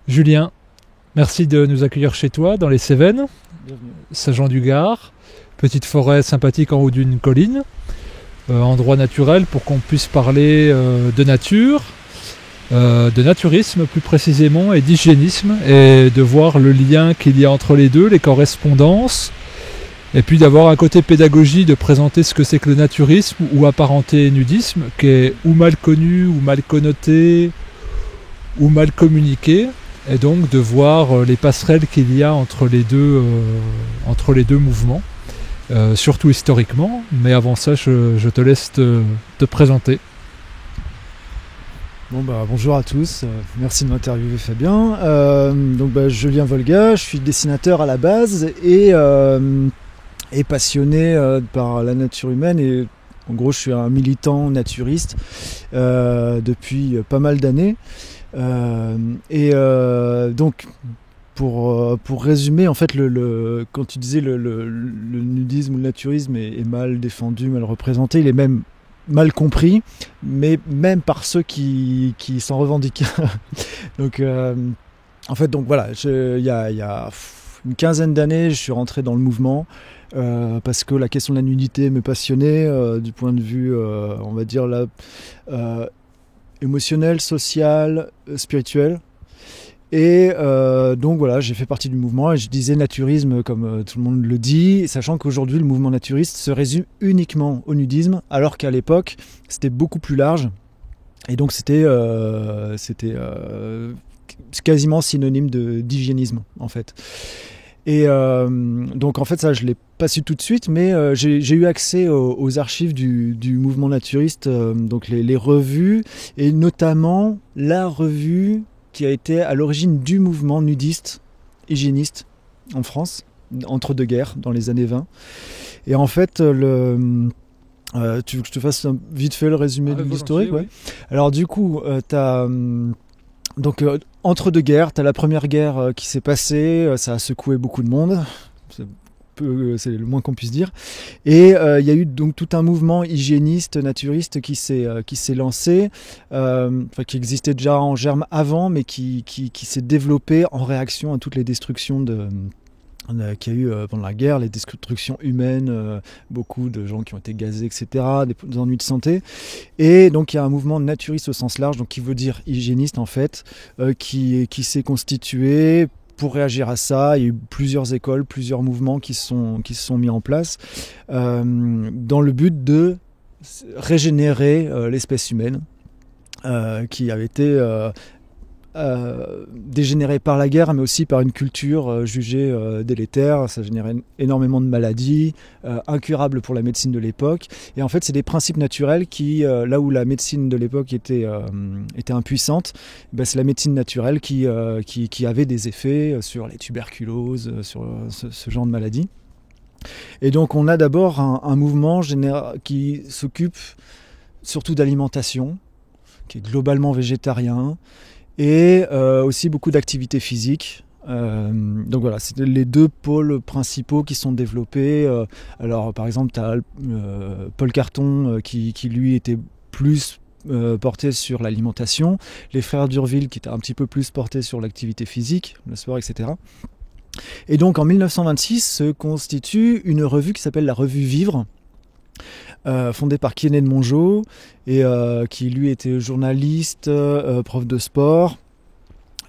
Julien, merci de nous accueillir chez toi dans les Cévennes, Bienvenue. Saint-Jean-du-Gard, petite forêt sympathique en haut d'une colline, endroit naturel pour qu'on puisse parler de nature, de naturisme plus précisément et d'hygiénisme et de voir le lien qu'il y a entre les deux, les correspondances et puis d'avoir un côté pédagogie de présenter ce que c'est que le naturisme ou apparenté nudisme qui est ou mal connu ou mal connoté ou mal communiqué. Et donc de voir les passerelles qu'il y a entre les deux mouvements, surtout historiquement. Mais avant ça, je te laisse te présenter. Bonjour à tous, merci de m'interviewer Fabien. Julien Volga, je suis dessinateur à la base et passionné par la nature humaine. Et en gros, je suis un militant naturiste depuis pas mal d'années. Donc pour résumer, en fait, quand tu disais le nudisme ou le naturisme est mal défendu, mal représenté, il est même mal compris, mais même par ceux qui s'en revendiquent. Donc voilà, il y a une quinzaine d'années, je suis rentré dans le mouvement parce que la question de la nudité me passionnait du point de vue, on va dire là. Émotionnel, social, spirituel. Et donc voilà, j'ai fait partie du mouvement et je disais naturisme comme tout le monde le dit, sachant qu'aujourd'hui le mouvement naturiste se résume uniquement au nudisme, alors qu'à l'époque c'était beaucoup plus large. Et donc c'était quasiment synonyme d'hygiénisme en fait. Et donc en fait ça je l'ai pas su tout de suite, mais j'ai eu accès aux archives du mouvement naturiste, donc les revues, et notamment la revue qui a été à l'origine du mouvement nudiste, hygiéniste en France, entre deux guerres, dans les années 20. Et en fait, tu veux que je te fasse vite fait le résumé de l'historique, ouais. Alors du coup, entre deux guerres, tu as la première guerre qui s'est passée, ça a secoué beaucoup de monde, c'est le moins qu'on puisse dire. Et il y a eu donc tout un mouvement hygiéniste, naturiste qui s'est lancé, qui existait déjà en germe avant, mais qui s'est développé en réaction à toutes les destructions qu'il y a eu pendant la guerre, les destructions humaines, beaucoup de gens qui ont été gazés, etc., des ennuis de santé. Et donc il y a un mouvement naturiste au sens large, donc qui veut dire hygiéniste en fait, qui s'est constitué pour réagir à ça. Il y a eu plusieurs écoles, plusieurs mouvements qui se sont mis en place dans le but de régénérer l'espèce humaine qui avait été dégénéré par la guerre, mais aussi par une culture jugée délétère. Ça générait énormément de maladies, incurables pour la médecine de l'époque. Et en fait, c'est des principes naturels qui, là où la médecine de l'époque était impuissante, c'est la médecine naturelle qui avait des effets sur les tuberculoses, sur ce genre de maladies. Et donc, on a d'abord un mouvement qui s'occupe surtout d'alimentation, qui est globalement végétarien, et aussi beaucoup d'activités physiques. Donc voilà, c'est les deux pôles principaux qui sont développés. Alors par exemple, tu as Paul Carton qui lui était plus porté sur l'alimentation, les frères d'Urville qui étaient un petit peu plus portés sur l'activité physique, le sport, etc. Et donc en 1926 se constitue une revue qui s'appelle la Revue Vivre, fondée par Quesnay de Mongeau, et qui lui était journaliste, prof de sport,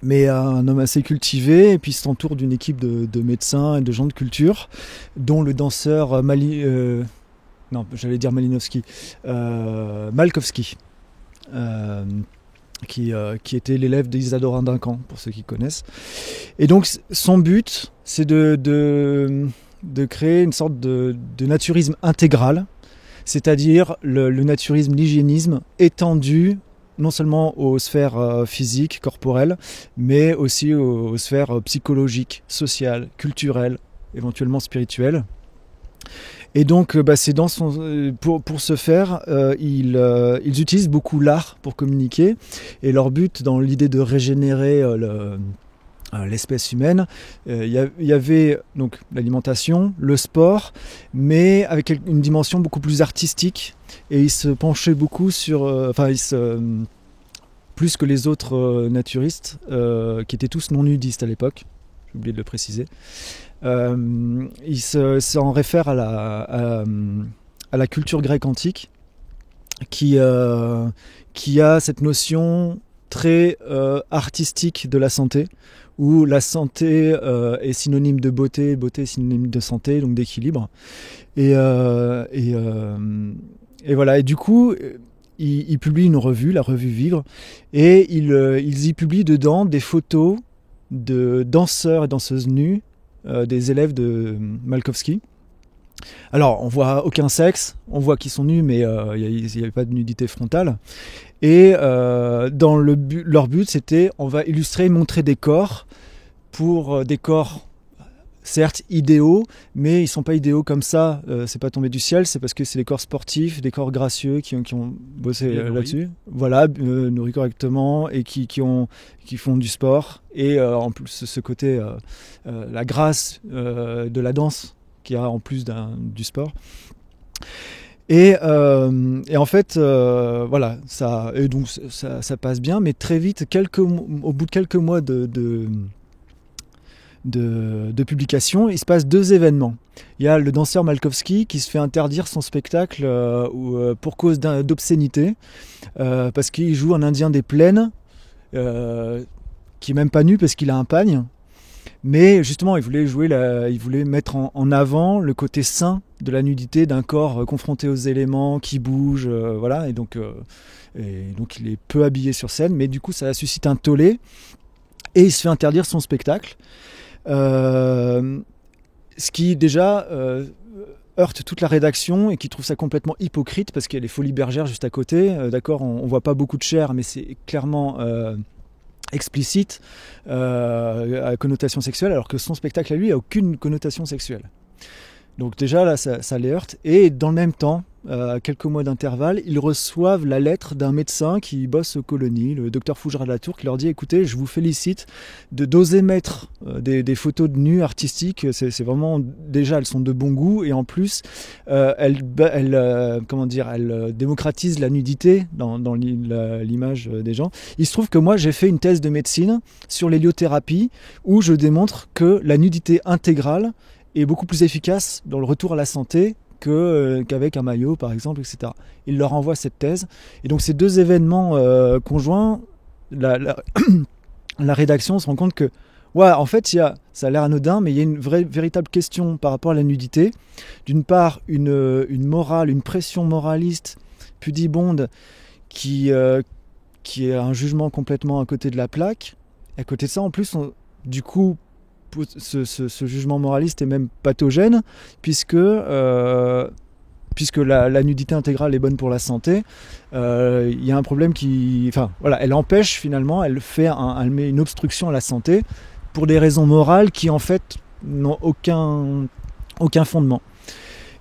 mais un homme assez cultivé, et puis il s'entoure d'une équipe de médecins et de gens de culture, dont le danseur Malkowski, qui était l'élève d'Isadora Duncan, pour ceux qui connaissent. Et donc son but, c'est de créer une sorte de naturisme intégral, c'est-à-dire le naturisme, l'hygiénisme étendu non seulement aux sphères physiques, corporelles, mais aussi aux sphères psychologiques, sociales, culturelles, éventuellement spirituelles. Et donc, c'est pour ce faire, ils utilisent beaucoup l'art pour communiquer. Et leur but, dans l'idée de régénérer l'espèce humaine, il y avait donc l'alimentation, le sport, mais avec une dimension beaucoup plus artistique. Et ils se penchaient beaucoup sur... plus que les autres naturistes, qui étaient tous non-nudistes à l'époque, j'ai oublié de le préciser. Il s'en réfère à la culture grecque antique, qui a cette notion très artistique de la santé, où la santé est synonyme de beauté, beauté est synonyme de santé, donc d'équilibre. Et voilà. Et du coup, ils publient une revue, la revue Vivre, et ils y publient dedans des photos de danseurs et danseuses nus, des élèves de Malkovski. Alors, on voit aucun sexe, on voit qu'ils sont nus, mais il n'y avait pas de nudité frontale. Et leur but, c'était, on va illustrer, montrer des corps, pour des corps, certes idéaux, mais ils ne sont pas idéaux comme ça, c'est pas tombé du ciel, c'est parce que c'est des corps sportifs, des corps gracieux qui ont bossé là-dessus. Voilà, nourris correctement et qui font du sport. Et en plus, ce côté, la grâce de la danse, qu'il y a en plus du sport. Et en fait, voilà, et donc ça passe bien, mais très vite, au bout de quelques mois de publication, il se passe 2 événements. Il y a le danseur Malkovski qui se fait interdire son spectacle pour cause d'obscénité, parce qu'il joue un Indien des plaines, qui est même pas nu parce qu'il a un pagne. Mais justement, il voulait mettre en avant le côté sain de la nudité d'un corps confronté aux éléments, qui bouge, voilà. Et donc, il est peu habillé sur scène, mais du coup, ça suscite un tollé. Et il se fait interdire son spectacle. Ce qui, déjà, heurte toute la rédaction et qui trouve ça complètement hypocrite, parce qu'il y a les Folies Bergères juste à côté. D'accord, on voit pas beaucoup de chair, mais c'est clairement... explicite, à connotation sexuelle, alors que son spectacle à lui a aucune connotation sexuelle. Donc déjà là, ça les heurte. Et dans le même temps, à quelques mois d'intervalle, ils reçoivent la lettre d'un médecin qui bosse aux colonies, le docteur Fougerat de la Tour, qui leur dit: écoutez, je vous félicite d'oser mettre des photos de nus artistiques. C'est vraiment, déjà, elles sont de bon goût, et en plus, elles démocratisent la nudité dans l'image des gens. Il se trouve que moi, j'ai fait une thèse de médecine sur l'héliothérapie, où je démontre que la nudité intégrale est beaucoup plus efficace dans le retour à la santé qu'avec un maillot, par exemple, etc. Il leur envoie cette thèse. Et donc, ces 2 événements conjoints, la rédaction se rend compte que, ouais, en fait, ça a l'air anodin, mais il y a une véritable question par rapport à la nudité. D'une part, une morale, une pression moraliste pudibonde qui est un jugement complètement à côté de la plaque. À côté de ça, en plus, du coup, ce jugement moraliste est même pathogène, puisque la nudité intégrale est bonne pour la santé. Il y a un problème elle empêche finalement, elle met une obstruction à la santé pour des raisons morales qui en fait n'ont aucun fondement.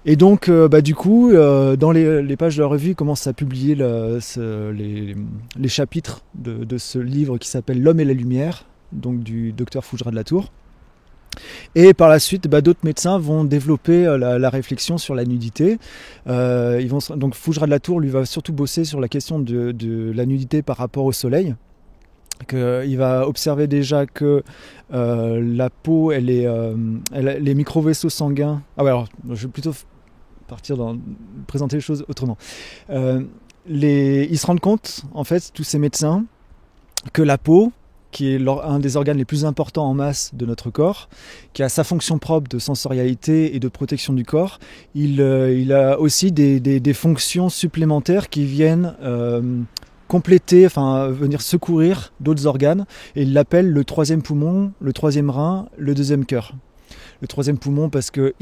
Et donc, du coup, dans les pages de la revue, ils commencent à publier les chapitres de ce livre qui s'appelle L'Homme et la Lumière, donc du docteur Fougerat de la Tour. Et par la suite, d'autres médecins vont développer la réflexion sur la nudité. Donc Fougerat de la Tour, lui, va surtout bosser sur la question de la nudité par rapport au soleil. Il va observer déjà que la peau, les micro-vaisseaux sanguins... Ah ouais, alors je vais plutôt présenter les choses autrement. Ils se rendent compte, en fait, tous ces médecins, que la peau, qui est un des organes les plus importants en masse de notre corps, qui a sa fonction propre de sensorialité et de protection du corps, il a aussi des fonctions supplémentaires qui viennent compléter, venir secourir d'autres organes, et il l'appelle le 3e poumon, le 3e rein, le 2e cœur. Le 3e poumon parce que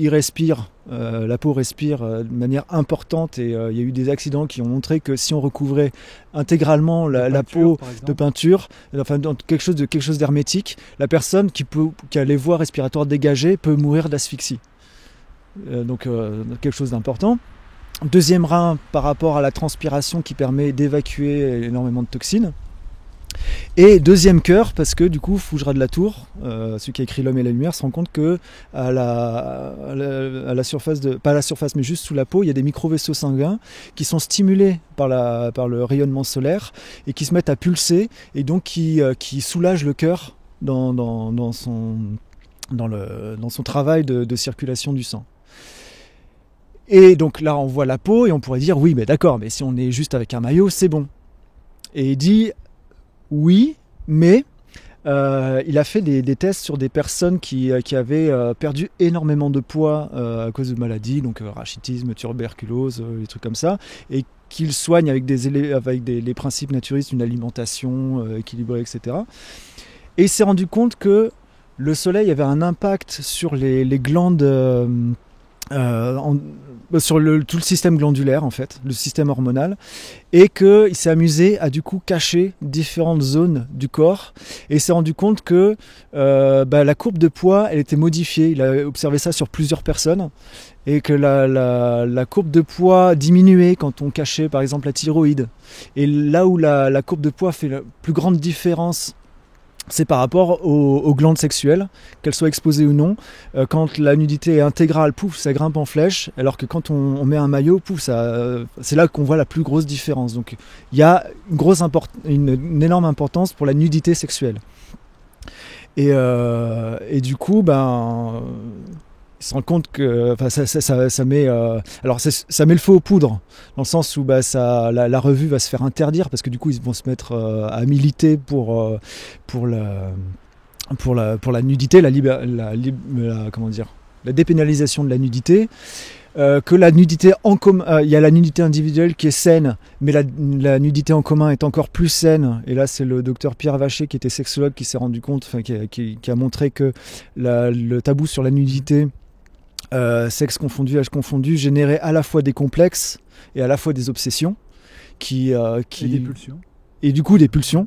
la peau respire de manière importante, et il y a eu des accidents qui ont montré que si on recouvrait intégralement la peau de peinture, dans quelque chose d'hermétique, la personne qui a les voies respiratoires dégagées peut mourir d'asphyxie. Donc quelque chose d'important. 2e rein par rapport à la transpiration qui permet d'évacuer énormément de toxines. Et deuxième cœur, parce que du coup, Fougerat de la Tour, celui qui a écrit L'Homme et la Lumière, se rend compte que à la surface pas à la surface, mais juste sous la peau, il y a des micro-vaisseaux sanguins qui sont stimulés par le rayonnement solaire et qui se mettent à pulser et donc qui soulagent le cœur dans son travail de circulation du sang. Et donc là, on voit la peau et on pourrait dire oui, mais d'accord, mais si on est juste avec un maillot, c'est bon. Et il dit oui, mais il a fait des tests sur des personnes qui avaient perdu énormément de poids à cause de maladies, donc rachitisme, tuberculose, des trucs comme ça, et qu'il soigne avec les principes naturistes d'une alimentation équilibrée, etc. Et il s'est rendu compte que le soleil avait un impact sur les glandes, sur tout le système glandulaire en fait, le système hormonal, et qu'il s'est amusé à du coup cacher différentes zones du corps, et il s'est rendu compte que la courbe de poids elle était modifiée. Il a observé ça sur plusieurs personnes, et que la courbe de poids diminuait quand on cachait par exemple la thyroïde, et là où la courbe de poids fait la plus grande différence, c'est par rapport aux glandes sexuelles, qu'elles soient exposées ou non. Quand la nudité est intégrale, pouf, ça grimpe en flèche, alors que quand on met un maillot, pouf, c'est là qu'on voit la plus grosse différence. Donc il y a une énorme importance pour la nudité sexuelle. Et du coup, il se rend compte que ça met ça met le feu aux poudres, dans le sens où la revue va se faire interdire, parce que du coup ils vont se mettre à militer pour la nudité, comment dire, la dépénalisation de la nudité, que la nudité en commun, il y a la nudité individuelle qui est saine, mais la nudité en commun est encore plus saine. Et là, c'est le docteur Pierre Vacher, qui était sexologue, qui s'est rendu compte, qui a montré que le tabou sur la nudité, sexe confondu, âge confondu, générait à la fois des complexes et à la fois des obsessions, et des pulsions. Et du coup des pulsions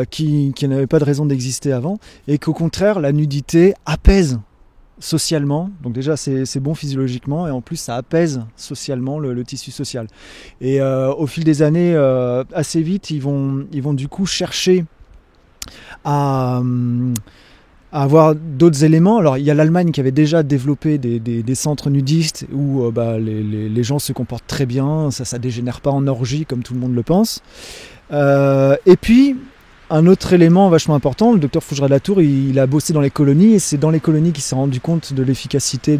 qui n'avaient pas de raison d'exister avant, et qu'au contraire la nudité apaise socialement. Donc déjà c'est bon physiologiquement, et en plus ça apaise socialement le tissu social. Et au fil des années, assez vite, ils vont du coup chercher à avoir d'autres éléments. Alors il y a l'Allemagne qui avait déjà développé des centres nudistes où les gens se comportent très bien, ça dégénère pas en orgie comme tout le monde le pense. Et puis un autre élément vachement important, le docteur Fougerat de la Tour, il a bossé dans les colonies, et c'est dans les colonies qu'il s'est rendu compte de l'efficacité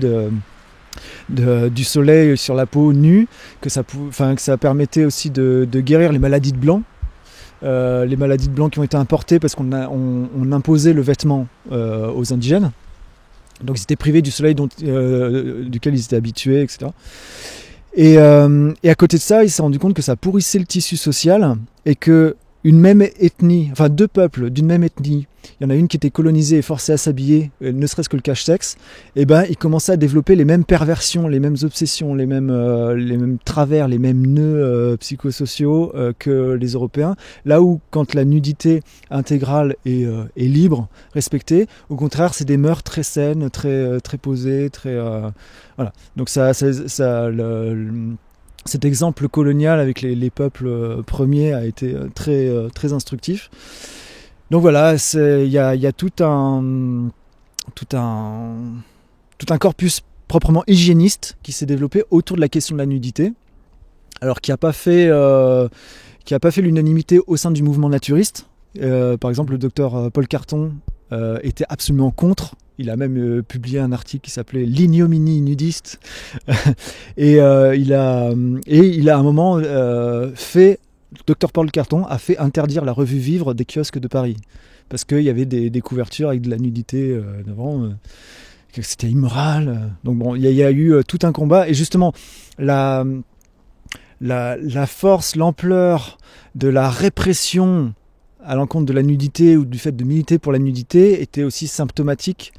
du soleil sur la peau nue, que ça permettait aussi de guérir les maladies de blanc. Les maladies de blanc qui ont été importées parce qu'on imposait le vêtement aux indigènes, donc ils étaient privés du soleil duquel ils étaient habitués, etc. Et à côté de ça, il s'est rendu compte que ça pourrissait le tissu social, et que une même ethnie, enfin deux peuples d'une même ethnie, il y en a une qui était colonisée et forcée à s'habiller, ne serait-ce que le cache-sexe, et ils commençaient à développer les mêmes perversions, les mêmes obsessions, les mêmes travers, les mêmes nœuds psychosociaux que les Européens. Là où, quand la nudité intégrale est libre, respectée, au contraire, c'est des mœurs très saines, très posées, très voilà. Donc cet exemple colonial avec les peuples premiers a été très instructif. Donc voilà, il y a tout un corpus proprement hygiéniste qui s'est développé autour de la question de la nudité. Alors qui n'a pas fait l'unanimité au sein du mouvement naturiste. Par exemple, le docteur Paul Carton était absolument contre. Il a même publié un article qui s'appelait L'ignominie nudiste. Et il a à un moment Dr Paul Carton a fait interdire la revue Vivre des kiosques de Paris, parce qu'il y avait des couvertures avec de la nudité devant, que c'était immoral. Donc bon, il y a eu tout un combat, et justement la force, l'ampleur de la répression à l'encontre de la nudité, ou du fait de militer pour la nudité, était aussi symptomatique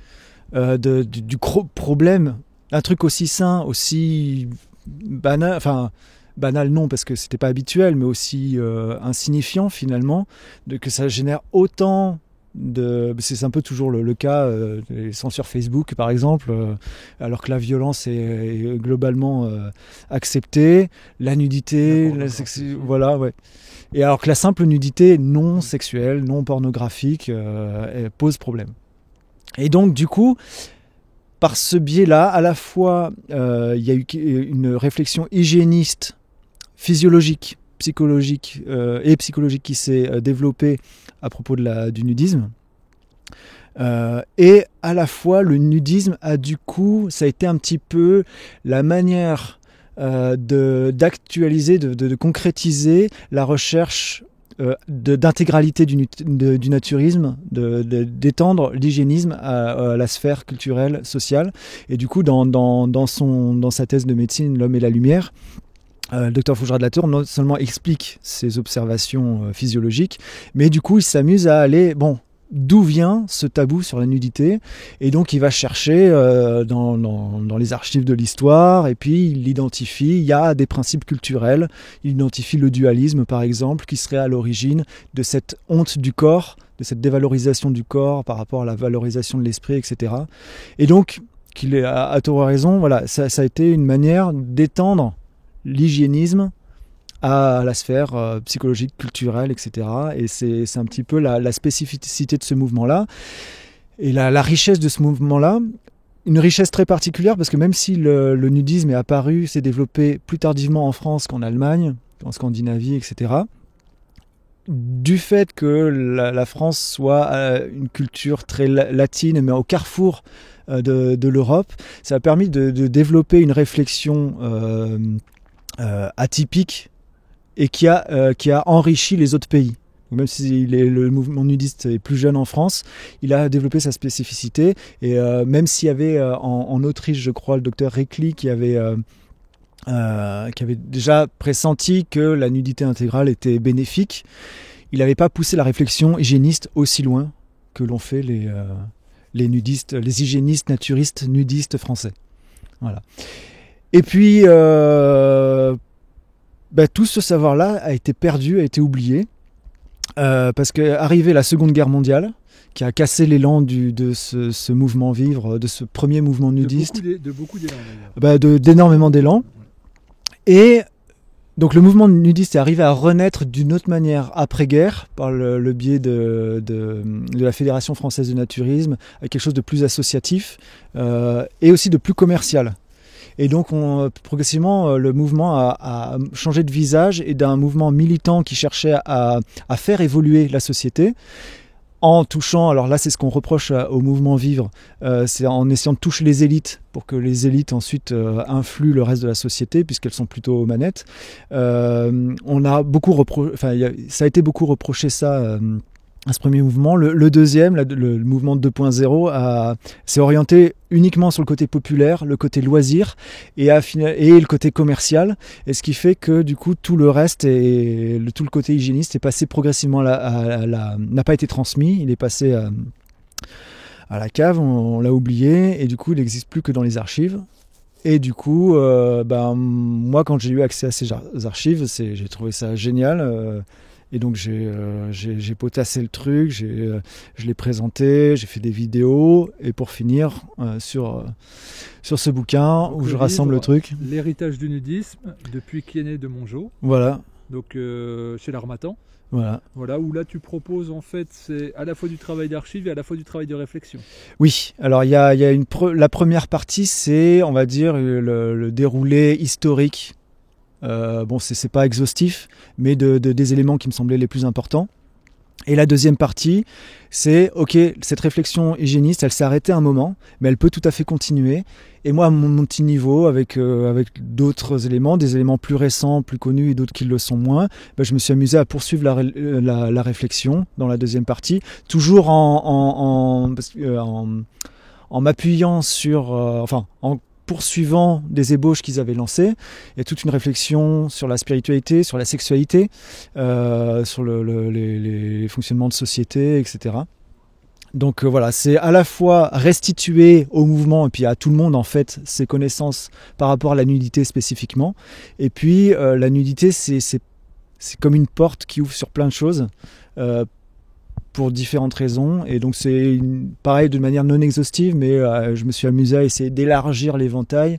du problème. Un truc aussi sain, aussi banal, enfin banal non parce que c'était pas habituel, mais aussi insignifiant finalement, que ça génère autant c'est un peu toujours le cas des censures Facebook par exemple, alors que la violence est globalement acceptée, la nudité, voilà, ouais. Et alors que la simple nudité non sexuelle, non pornographique pose problème. Et donc du coup, par ce biais-là, à la fois il y a eu une réflexion hygiéniste, physiologique, psychologique et psychologique qui s'est développée à propos du nudisme. Et à la fois, le nudisme a du coup, ça a été un petit peu la manière d'actualiser, de concrétiser la recherche d'intégralité du naturisme, d'étendre l'hygiénisme à la sphère culturelle, sociale. Et du coup, dans sa thèse de médecine, L'homme et la lumière, le docteur Fougerat-de-la Tour non seulement explique ses observations physiologiques, mais du coup il s'amuse à aller, d'où vient ce tabou sur la nudité, et donc il va chercher dans les archives de l'histoire, et puis il identifie, il y a des principes culturels, il identifie le dualisme par exemple, qui serait à l'origine de cette honte du corps, de cette dévalorisation du corps par rapport à la valorisation de l'esprit, etc. Et donc, qu'il ait à tort ou à raison, voilà, ça a été une manière d'étendre l'hygiénisme à la sphère psychologique, culturelle, etc. Et c'est un petit peu la spécificité de ce mouvement-là. Et la richesse de ce mouvement-là, une richesse très particulière, parce que même si le nudisme est apparu, s'est développé plus tardivement en France qu'en Allemagne, en Scandinavie, etc., du fait que la France soit une culture très latine, mais au carrefour de l'Europe, ça a permis de développer une réflexion atypique et qui a enrichi les autres pays. Même si le mouvement nudiste est plus jeune en France, il a développé sa spécificité. Et même s'il y avait en Autriche, je crois, le docteur Reckli qui avait déjà pressenti que la nudité intégrale était bénéfique, il n'avait pas poussé la réflexion hygiéniste aussi loin que l'ont fait les nudistes, les hygiénistes naturistes nudistes français. Voilà. Et puis, tout ce savoir-là a été perdu, a été oublié, parce qu'arrivée la Seconde Guerre mondiale, qui a cassé l'élan de ce mouvement vivre, de ce premier mouvement nudiste. De beaucoup d'élan d'ailleurs. D'énormément d'élan. Et donc le mouvement nudiste est arrivé à renaître d'une autre manière après-guerre, par le biais de la Fédération française de naturisme, avec quelque chose de plus associatif, et aussi de plus commercial. Et donc, progressivement, le mouvement a changé de visage, et d'un mouvement militant qui cherchait à faire évoluer la société, en touchant, alors là c'est ce qu'on reproche au mouvement Vivre, c'est en essayant de toucher les élites, pour que les élites ensuite influent le reste de la société, puisqu'elles sont plutôt aux manettes. On a beaucoup ça a été beaucoup reproché ça à ce premier mouvement. Le deuxième, le mouvement 2.0, s'est orienté uniquement sur le côté populaire, le côté loisir et le côté commercial. Et ce qui fait que du coup tout le reste et tout le côté hygiéniste est passé progressivement n'a pas été transmis. Il est passé à la cave, on l'a oublié, et du coup il n'existe plus que dans les archives. Et du coup, moi quand j'ai eu accès à ces archives, j'ai trouvé ça génial. Et donc j'ai potassé le truc, je l'ai présenté, j'ai fait des vidéos, et pour finir sur ce bouquin donc où je rassemble le truc. L'héritage du nudisme, depuis qui est né de Mongeau. Voilà. Donc chez l'Harmattan. Voilà, où là tu proposes en fait, c'est à la fois du travail d'archive et à la fois du travail de réflexion. Oui, alors il y a la première partie, c'est, on va dire, le déroulé historique. C'est pas exhaustif, mais des éléments qui me semblaient les plus importants. Et la deuxième partie, c'est, ok, cette réflexion hygiéniste, elle s'est arrêtée un moment, mais elle peut tout à fait continuer. Et moi, à mon petit niveau, avec d'autres éléments, des éléments plus récents, plus connus, et d'autres qui le sont moins, je me suis amusé à poursuivre la réflexion dans la deuxième partie, toujours en m'appuyant sur... en poursuivant des ébauches qu'ils avaient lancées. Il y a toute une réflexion sur la spiritualité, sur la sexualité, sur les fonctionnements de société, etc. Donc voilà, c'est à la fois restituer au mouvement et puis à tout le monde en fait ses connaissances par rapport à la nudité spécifiquement. Et puis la nudité, c'est comme une porte qui ouvre sur plein de choses. pour différentes raisons. Et donc c'est pareil de manière non exhaustive, mais je me suis amusé à essayer d'élargir l'éventail.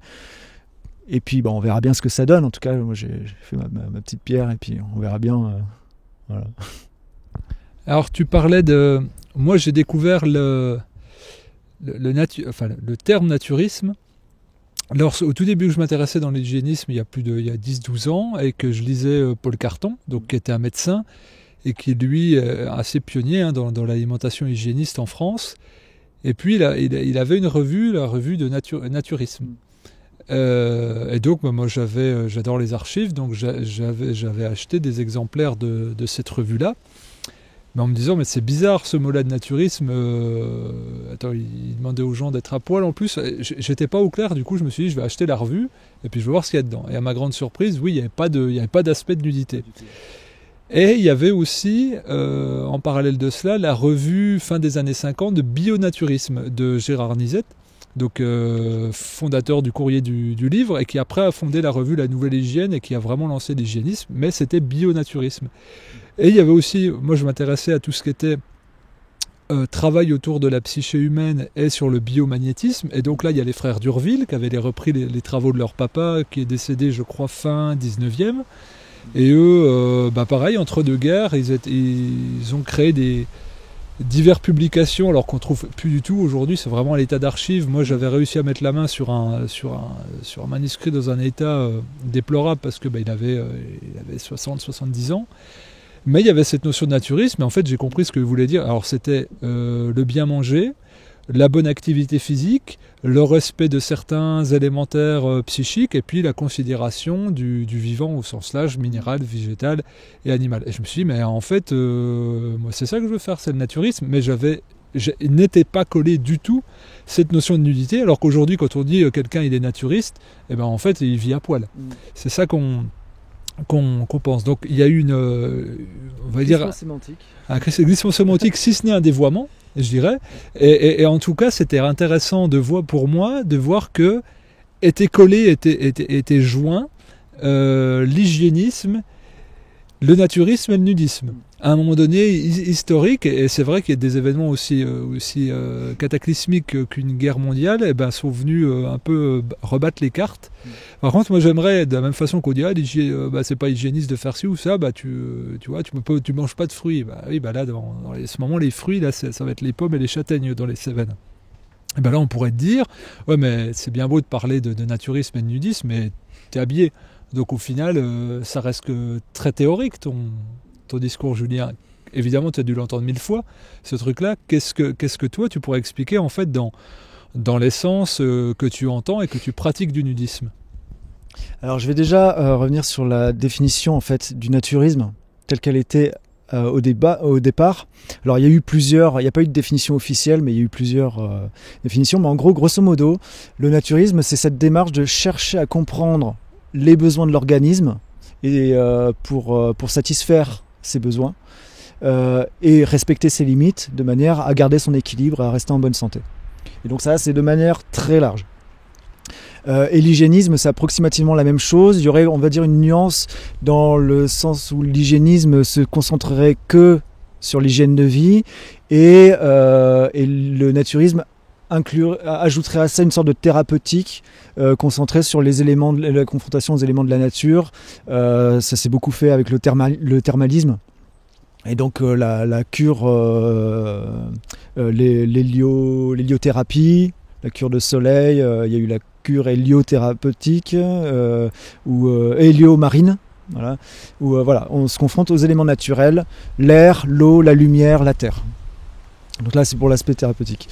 Et puis on verra bien ce que ça donne. En tout cas, moi j'ai fait ma petite pierre et puis on verra bien. Voilà. Alors tu parlais de... Moi j'ai découvert le terme naturisme. Alors, au tout début que je m'intéressais dans l'hygiénisme, il y a 10-12 ans, et que je lisais Paul Carton, donc, qui était un médecin, et qui lui est assez pionnier dans l'alimentation hygiéniste en France. Et puis il avait une revue, la revue de naturisme. Et donc moi j'adore les archives, donc j'avais acheté des exemplaires de cette revue-là. Mais en me disant, mais c'est bizarre ce mot-là de naturisme. Attends, il demandait aux gens d'être à poil en plus. J'étais pas au clair, du coup je me suis dit, je vais acheter la revue et puis je vais voir ce qu'il y a dedans. Et à ma grande surprise, oui, il n'y avait pas d'aspect de nudité. Et il y avait aussi, en parallèle de cela, la revue fin des années 50 de Bionaturisme de Gérard Nizet, donc fondateur du Courrier du Livre, et qui après a fondé la revue La Nouvelle Hygiène et qui a vraiment lancé l'hygiénisme, mais c'était Bionaturisme. Et il y avait aussi, moi je m'intéressais à tout ce qui était travail autour de la psyché humaine et sur le biomagnétisme. Et donc là, il y a les frères Durville qui avaient repris les travaux de leur papa, qui est décédé, je crois, fin 19e. Et eux, pareil, entre deux guerres, ils ont créé diverses publications, alors qu'on trouve plus du tout aujourd'hui. C'est vraiment à l'état d'archives. Moi, j'avais réussi à mettre la main sur un manuscrit dans un état déplorable parce que il avait 60-70 ans. Mais il y avait cette notion de naturisme, et en fait j'ai compris ce que voulait dire. Alors c'était le bien manger, la bonne activité physique, le respect de certains élémentaires psychiques, et puis la considération du vivant au sens large, minéral, végétal et animal. Et je me suis dit, mais en fait, moi c'est ça que je veux faire, c'est le naturisme, mais je n'étais pas collé du tout cette notion de nudité, alors qu'aujourd'hui quand on dit quelqu'un il est naturiste, en fait il vit à poil. C'est ça qu'on pense. Donc il y a eu on va dire un glissement sémantique, si ce n'est un dévoiement, je dirais. Et en tout cas, c'était intéressant pour moi de voir que était collé, était joint l'hygiénisme, le naturisme et le nudisme. À un moment donné, historique, et c'est vrai qu'il y a des événements aussi cataclysmiques qu'une guerre mondiale, sont venus un peu rebattre les cartes. Par contre, moi j'aimerais, de la même façon qu'on dit, c'est pas hygiéniste de faire ci ou ça, tu vois, tu manges pas de fruits. Là, dans ce moment, les fruits, là, ça va être les pommes et les châtaignes dans les Cévennes. Et là, on pourrait te dire, ouais, mais c'est bien beau de parler de naturisme et de nudisme, mais t'es habillé. Donc au final, ça reste que très théorique, ton discours, Julien. Évidemment, tu as dû l'entendre 1000 fois, ce truc-là. Qu'est-ce que toi, tu pourrais expliquer en fait dans l'essence que tu entends et que tu pratiques du nudisme? Alors, je vais déjà revenir sur la définition en fait du naturisme telle qu'elle était au départ. Alors, il n'y a pas eu de définition officielle, mais il y a eu plusieurs définitions. Mais en gros, grosso modo, le naturisme, c'est cette démarche de chercher à comprendre les besoins de l'organisme et pour satisfaire ses besoins et respecter ses limites de manière à garder son équilibre et à rester en bonne santé. Et donc ça, c'est de manière très large. Et l'hygiénisme, c'est approximativement la même chose. Il y aurait, on va dire, une nuance dans le sens où l'hygiénisme se concentrerait que sur l'hygiène de vie et le naturisme ajouterait à ça une sorte de thérapeutique concentrée sur la confrontation aux éléments de la nature. Ça s'est beaucoup fait avec le thermalisme. Et donc la cure, l'héliothérapie, la cure de soleil, il y a eu la cure héliothérapeutique ou héliomarine. Voilà, où on se confronte aux éléments naturels, l'air, l'eau, la lumière, la terre. Donc là, c'est pour l'aspect thérapeutique.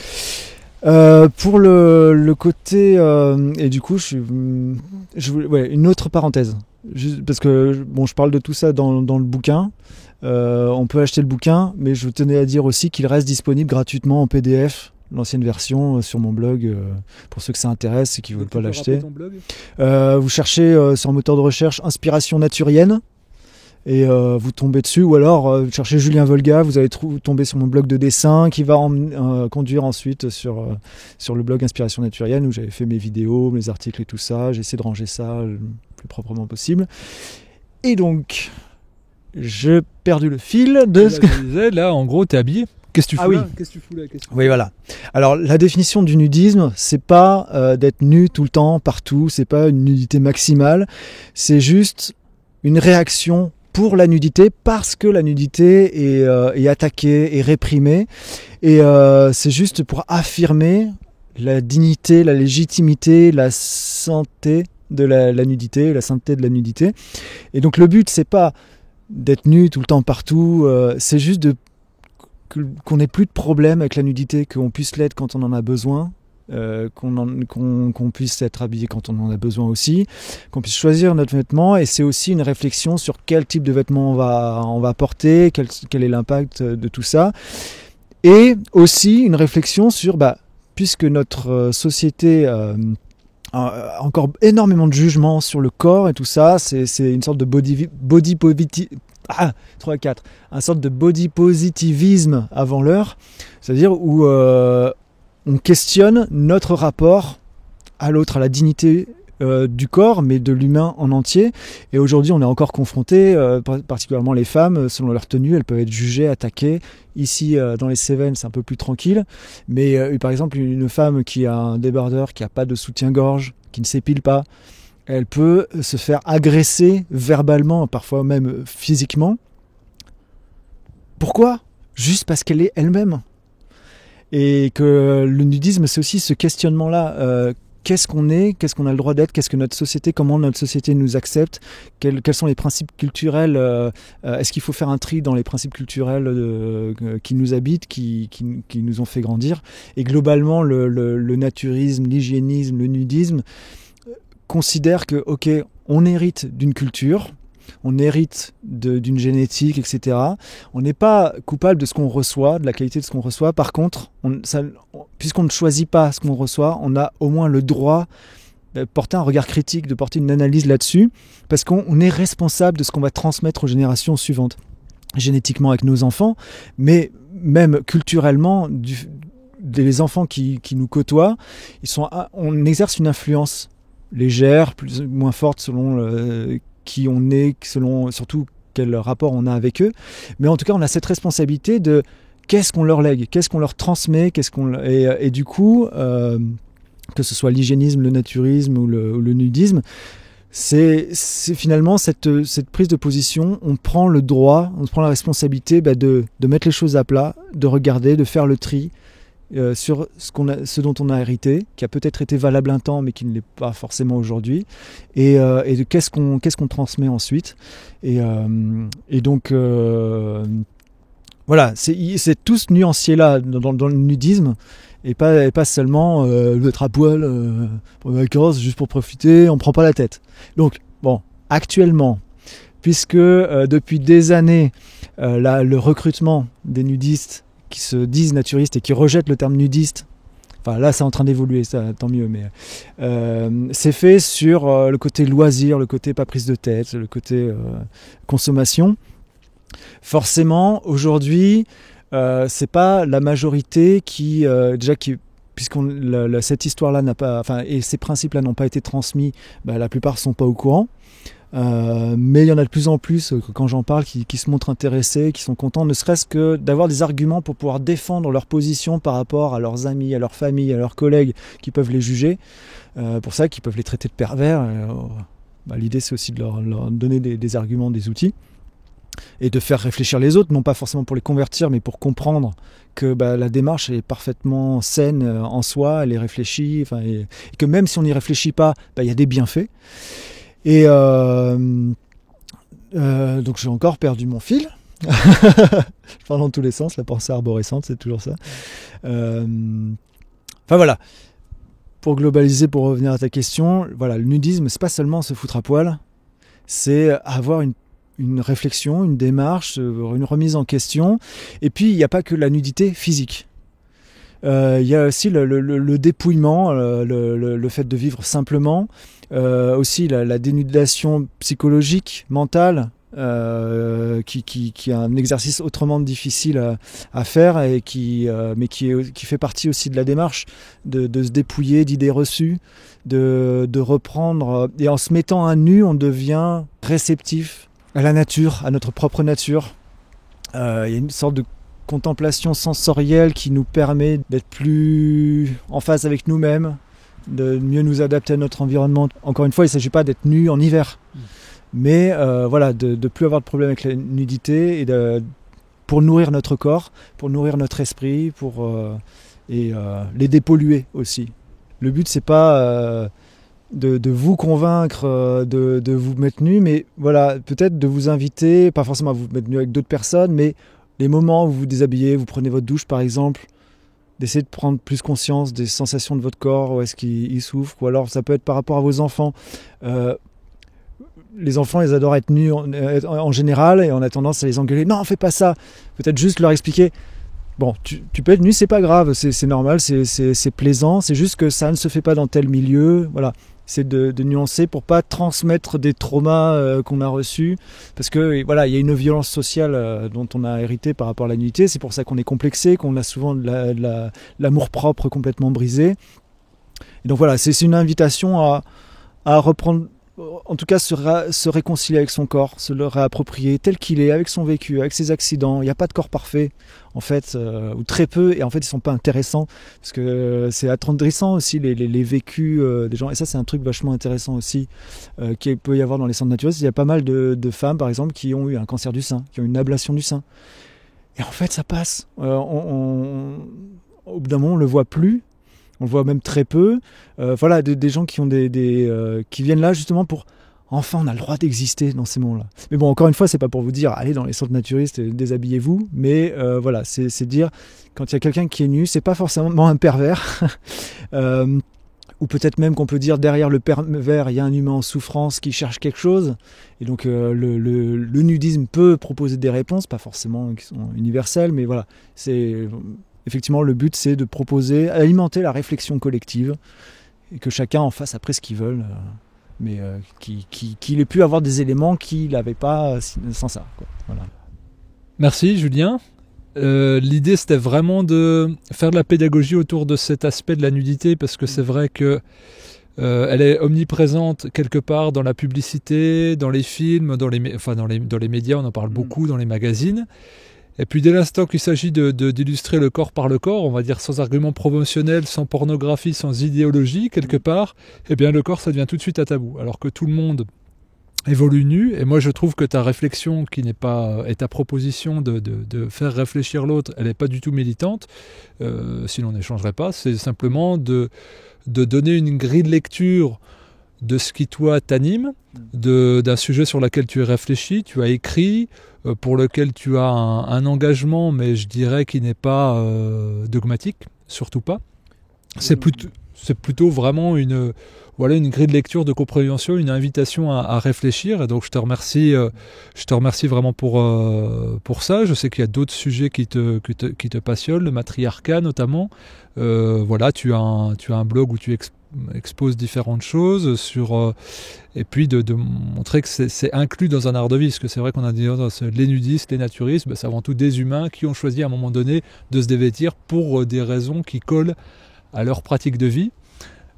Pour le côté et du coup une autre parenthèse parce que je parle de tout ça dans le bouquin. On peut acheter le bouquin, mais je tenais à dire aussi qu'il reste disponible gratuitement en PDF, l'ancienne version sur mon blog pour ceux que ça intéresse et qui ne veulent pas l'acheter. Vous cherchez sur un moteur de recherche Inspiration Naturienne et vous tombez dessus, ou alors cherchez Julien Volga, vous allez tomber sur mon blog de dessin qui va conduire ensuite sur le blog Inspiration Naturienne où j'avais fait mes vidéos, mes articles et tout ça. J'ai essayé de ranger ça le plus proprement possible. Et donc J'ai perdu le fil de ce que... Je disais, là, en gros, t'es habillé. Qu'est-ce que tu fous là? Qu'est-ce que tu fous là? Oui, voilà. Alors, la définition du nudisme, c'est pas d'être nu tout le temps, partout. C'est pas une nudité maximale. C'est juste une réaction pour la nudité parce que la nudité est attaquée, est réprimée. Et c'est juste pour affirmer la dignité, la légitimité, la santé de la nudité, la sainteté de la nudité. Et donc, le but, c'est pas d'être nu tout le temps, partout. C'est juste qu'on n'ait plus de problème avec la nudité, qu'on puisse l'être quand on en a besoin, qu'on puisse être habillé quand on en a besoin aussi, qu'on puisse choisir notre vêtement, et c'est aussi une réflexion sur quel type de vêtements on va porter, quel est l'impact de tout ça, et aussi une réflexion sur, puisque notre société a encore énormément de jugements sur le corps et tout ça, c'est une sorte de body positive. 3 à 4, un sorte de body positivisme avant l'heure, c'est-à-dire où on questionne notre rapport à l'autre, à la dignité du corps, mais de l'humain en entier. Et aujourd'hui, on est encore confronté, particulièrement les femmes, selon leur tenue, elles peuvent être jugées, attaquées. Ici, dans les Cévennes, c'est un peu plus tranquille. Mais par exemple, une femme qui a un débardeur, qui n'a pas de soutien-gorge, qui ne s'épile pas, elle peut se faire agresser verbalement, parfois même physiquement. Pourquoi ? Juste parce qu'elle est elle-même. Et que le nudisme, c'est aussi ce questionnement-là. Qu'est-ce qu'on est ? Qu'est-ce qu'on a le droit d'être ? Qu'est-ce que notre société ? Comment notre société nous accepte ? Quels sont les principes culturels ? Est-ce qu'il faut faire un tri dans les principes culturels qui nous habitent, qui nous ont fait grandir ? Et globalement, le naturisme, l'hygiénisme, le nudisme considère que, ok, on hérite d'une culture, on hérite d'une génétique, etc. On n'est pas coupable de ce qu'on reçoit, de la qualité de ce qu'on reçoit. Par contre, puisqu'on ne choisit pas ce qu'on reçoit, on a au moins le droit de porter un regard critique, de porter une analyse là-dessus, parce qu'on est responsable de ce qu'on va transmettre aux générations suivantes, génétiquement avec nos enfants, mais même culturellement, des enfants qui nous côtoient, on exerce une influence légère, plus ou moins forte selon qui on est, selon surtout quel rapport on a avec eux. Mais en tout cas, on a cette responsabilité de qu'est-ce qu'on leur lègue, qu'est-ce qu'on leur transmet, et du coup, que ce soit l'hygiénisme, le naturisme ou le nudisme, c'est finalement cette prise de position. On prend le droit, on prend la responsabilité de mettre les choses à plat, de regarder, de faire le tri sur ce dont on a hérité, qui a peut-être été valable un temps mais qui ne l'est pas forcément aujourd'hui, et de qu'est-ce qu'on transmet ensuite, et donc voilà, c'est tout ce nuancier là dans le nudisme, et pas seulement d'être à poil pour les vacances juste pour profiter, on prend pas la tête. Donc bon, actuellement, puisque depuis des années le recrutement des nudistes qui se disent naturistes et qui rejettent le terme nudiste, enfin là c'est en train d'évoluer, ça tant mieux, mais c'est fait sur le côté loisir, le côté pas prise de tête, le côté consommation. Forcément aujourd'hui c'est pas la majorité qui cette histoire-là n'a pas, et ces principes-là n'ont pas été transmis, la plupart sont pas au courant. Mais il y en a de plus en plus, quand j'en parle, qui se montrent intéressés, qui sont contents, ne serait-ce que d'avoir des arguments pour pouvoir défendre leur position par rapport à leurs amis, à leur famille, à leurs collègues qui peuvent les juger, pour ça qu'ils peuvent les traiter de pervers. L'idée c'est aussi de leur donner des arguments, des outils, et de faire réfléchir les autres, non pas forcément pour les convertir, mais pour comprendre que la démarche est parfaitement saine en soi, elle est réfléchie, et que même si on n'y réfléchit pas, il y a des bienfaits. Et donc j'ai encore perdu mon fil. Je parle dans tous les sens, la pensée arborescente, c'est toujours ça. Voilà. Pour globaliser, pour revenir à ta question, voilà, le nudisme, c'est pas seulement se foutre à poil, c'est avoir une réflexion, une démarche, une remise en question. Et puis il n'y a pas que la nudité physique. Il y a aussi le dépouillement, le fait de vivre simplement, aussi la dénudation psychologique, mentale, qui est un exercice autrement difficile à faire, et mais qui fait partie aussi de la démarche de se dépouiller d'idées reçues, de reprendre, et en se mettant à nu, on devient réceptif à la nature, à notre propre nature. Il y a une sorte de contemplation sensorielle qui nous permet d'être plus en phase avec nous-mêmes, de mieux nous adapter à notre environnement. Encore une fois, il ne s'agit pas d'être nu en hiver, mais voilà, de plus avoir de problème avec la nudité et pour nourrir notre corps, pour nourrir notre esprit, et les dépolluer aussi. Le but, c'est pas de vous convaincre de vous mettre nu, mais voilà, peut-être de vous inviter, pas forcément à vous mettre nu avec d'autres personnes, mais les moments où vous vous déshabillez, vous prenez votre douche par exemple, d'essayer de prendre plus conscience des sensations de votre corps, où est-ce qu'il souffre, ou alors ça peut être par rapport à vos enfants. Les enfants, ils adorent être nus en général, et on a tendance à les engueuler. Non, fais pas ça. Peut-être juste leur expliquer. Bon, tu peux être nu, c'est pas grave, c'est normal, c'est plaisant. C'est juste que ça ne se fait pas dans tel milieu. Voilà, c'est de nuancer pour pas transmettre des traumas qu'on a reçus, parce que voilà, il y a une violence sociale dont on a hérité par rapport à la nudité. C'est pour ça qu'on est complexé, qu'on a souvent de l'amour-propre complètement brisé. Et donc voilà, c'est une invitation à reprendre. En tout cas, se réconcilier avec son corps, se le réapproprier tel qu'il est, avec son vécu, avec ses accidents. Il n'y a pas de corps parfait, en fait, ou très peu, et en fait, ils ne sont pas intéressants, parce que c'est attendrissant aussi, les vécus des gens. Et ça, c'est un truc vachement intéressant aussi, qu'il peut y avoir dans les centres naturistes. Il y a pas mal de femmes, par exemple, qui ont eu un cancer du sein, qui ont une ablation du sein. Et en fait, ça passe. Au bout d'un moment, on ne le voit plus. On le voit même très peu. Voilà, des gens qui ont qui viennent là justement pour... Enfin, on a le droit d'exister dans ces moments-là. Mais bon, encore une fois, c'est pas pour vous dire allez dans les centres naturistes et déshabillez-vous. Mais voilà, c'est dire quand il y a quelqu'un qui est nu, c'est pas forcément un pervers. Ou peut-être même qu'on peut dire derrière le pervers, il y a un humain en souffrance qui cherche quelque chose. Et donc le nudisme peut proposer des réponses, pas forcément qui sont universelles, mais voilà, c'est... Effectivement, le but, c'est de proposer, alimenter la réflexion collective et que chacun en fasse après ce qu'il veut, mais qu'il ait pu avoir des éléments qu'il n'avait pas sans ça, quoi. Voilà. Merci Julien. L'idée, c'était vraiment de faire de la pédagogie autour de cet aspect de la nudité, parce que c'est vrai que elle est omniprésente quelque part dans la publicité, dans les films, dans les médias, on en parle beaucoup, dans les magazines. Et puis dès l'instant qu'il s'agit d'illustrer le corps par le corps, on va dire sans argument promotionnel, sans pornographie, sans idéologie, quelque part, eh bien le corps, ça devient tout de suite à tabou. Alors que tout le monde évolue nu, et moi je trouve que ta réflexion, qui n'est pas, et ta proposition de faire réfléchir l'autre, elle n'est pas du tout militante, sinon on n'échangerait pas, c'est simplement de donner une grille de lecture de ce qui toi t'anime, d'un sujet sur lequel tu réfléchis, tu as écrit, pour lequel tu as un engagement, mais je dirais qui n'est pas dogmatique, surtout pas. C'est plutôt vraiment une grille de lecture, de compréhension, une invitation à réfléchir. Et donc je te remercie vraiment pour ça. Je sais qu'il y a d'autres sujets qui te passionnent, le matriarcat notamment. Voilà, tu as un blog où tu expose différentes choses et puis de montrer que c'est inclus dans un art de vie, parce que c'est vrai qu'on a dit les nudistes, les naturistes, c'est avant tout des humains qui ont choisi à un moment donné de se dévêtir pour des raisons qui collent à leur pratique de vie.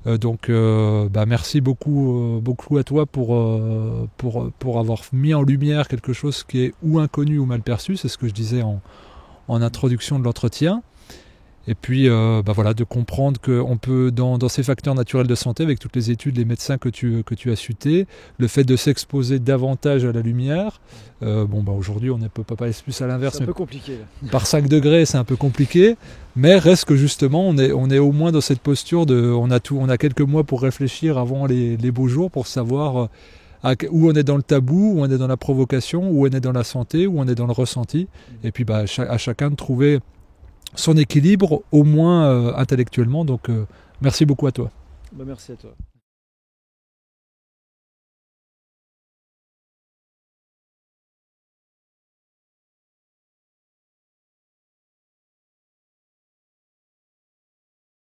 Donc merci beaucoup à toi pour avoir mis en lumière quelque chose qui est ou inconnu ou mal perçu, c'est ce que je disais en introduction de l'entretien. Et puis voilà, de comprendre qu'on peut, dans ces facteurs naturels de santé, avec toutes les études, les médecins que tu as cités, le fait de s'exposer davantage à la lumière, aujourd'hui on ne peut pas aller plus à l'inverse. C'est un peu compliqué. Par 5 degrés, c'est un peu compliqué, mais reste que justement, on est au moins dans cette posture on a quelques mois pour réfléchir avant les beaux jours, pour savoir où on est dans le tabou, où on est dans la provocation, où on est dans la santé, où on est dans le ressenti. Et puis à chacun de trouver son équilibre, au moins intellectuellement. Donc merci beaucoup à toi. Merci à toi.